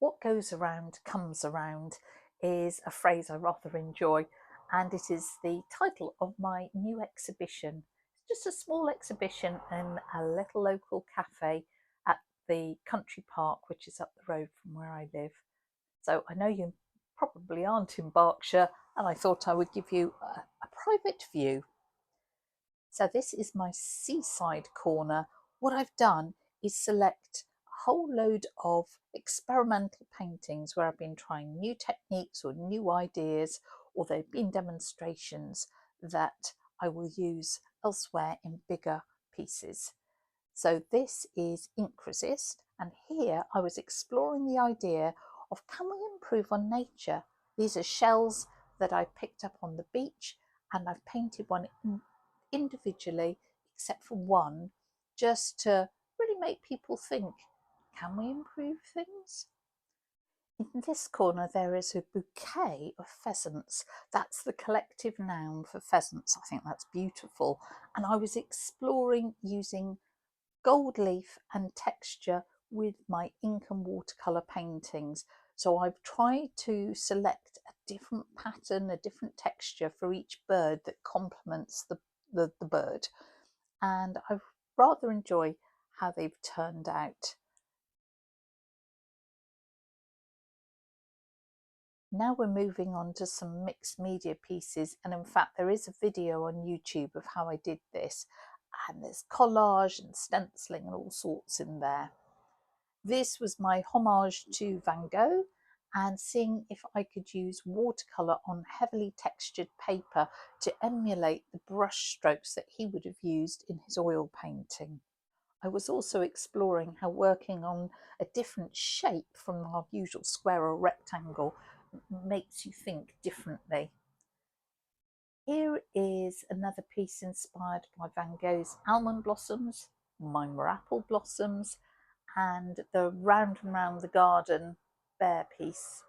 What goes around comes around is a phrase I rather enjoy, and it is the title of my new exhibition. It's just a small exhibition in a little local cafe at the country park, which is up the road from where I live. So I know you probably aren't in Berkshire, and I thought I would give you a private view. So this is my seaside corner. What I've done is select a whole load of experimental paintings where I've been trying new techniques or new ideas, or they've been demonstrations that I will use elsewhere in bigger pieces. So this is ink resist, and here I was exploring the idea of, can we improve on nature? These are shells that I picked up on the beach, and I've painted one individually except for one, just to really make people think, can we improve things? In this corner there is a bouquet of pheasants. That's the collective noun for pheasants. I think that's beautiful. And I was exploring using gold leaf and texture with my ink and watercolour paintings. So I've tried to select a different pattern, a different texture for each bird that complements the bird. And I rather enjoy how they've turned out. Now we're moving on to some mixed media pieces, and in fact there is a video on YouTube of how I did this, and there's collage and stenciling and all sorts in there. This was my homage to Van Gogh, and seeing if I could use watercolour on heavily textured paper to emulate the brush strokes that he would have used in his oil painting. I was also exploring how working on a different shape from our usual square or rectangle makes you think differently. Here is another piece inspired by Van Gogh's almond blossoms. Mine were apple blossoms, and the round and round the garden bear piece.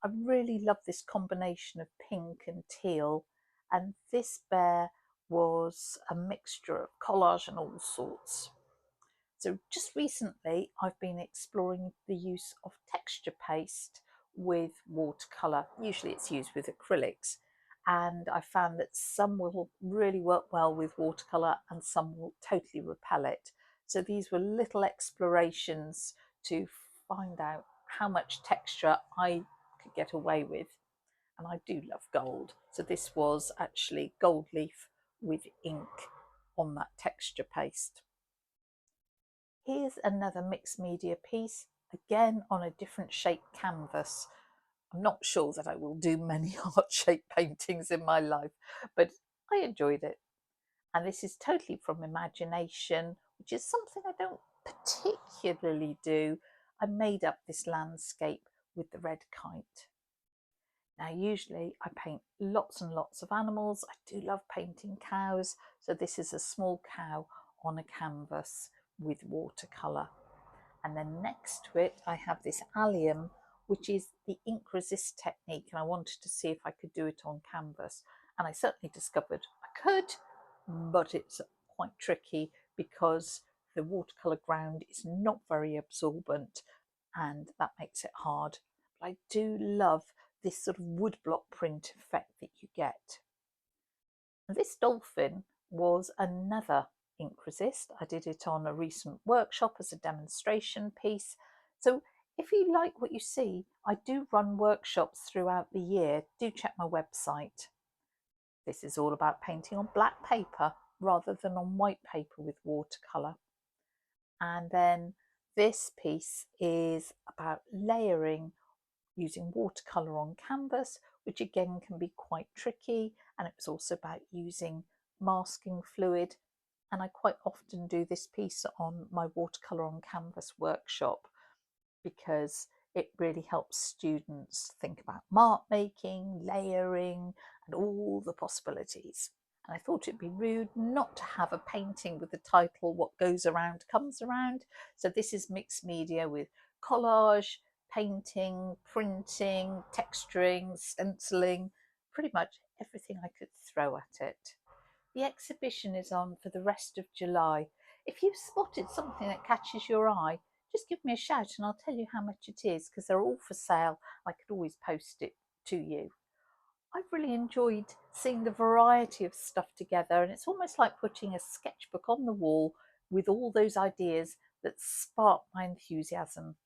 I really love this combination of pink and teal, and this bear was a mixture of collage and all sorts. So just recently I've been exploring the use of texture paste with watercolour. Usually it's used with acrylics, and I found that some will really work well with watercolour and some will totally repel it. So these were little explorations to find out how much texture I could get away with. And I do love gold. So this was actually gold leaf with ink on that texture paste. Here's another mixed media piece, again on a different shaped canvas. I'm not sure that I will do many heart-shaped paintings in my life, but I enjoyed it. And this is totally from imagination, which is something I don't particularly do. I made up this landscape with the red kite. Now, usually I paint lots and lots of animals. I do love painting cows. So this is a small cow on a canvas with watercolour. And then next to it, I have this allium, which is the ink resist technique. And I wanted to see if I could do it on canvas. And I certainly discovered I could, but it's quite tricky because the watercolour ground is not very absorbent, and that makes it hard. But I do love this sort of woodblock print effect that you get. This dolphin was another ink resist. I did it on a recent workshop as a demonstration piece. So if you like what you see, I do run workshops throughout the year. Do check my website. This is all about painting on black paper rather than on white paper with watercolour. And then this piece is about layering using watercolour on canvas, which again can be quite tricky, and it was also about using masking fluid. And I quite often do this piece on my watercolour on canvas workshop because it really helps students think about mark making, layering, and all the possibilities. And I thought it'd be rude not to have a painting with the title "What Goes Around Comes Around." So this is mixed media with collage, painting, printing, texturing, stenciling, pretty much everything I could throw at it. The exhibition is on for the rest of July. If you've spotted something that catches your eye, just give me a shout and I'll tell you how much it is, because they're all for sale. I could always post it to you. I've really enjoyed seeing the variety of stuff together, and it's almost like putting a sketchbook on the wall with all those ideas that spark my enthusiasm.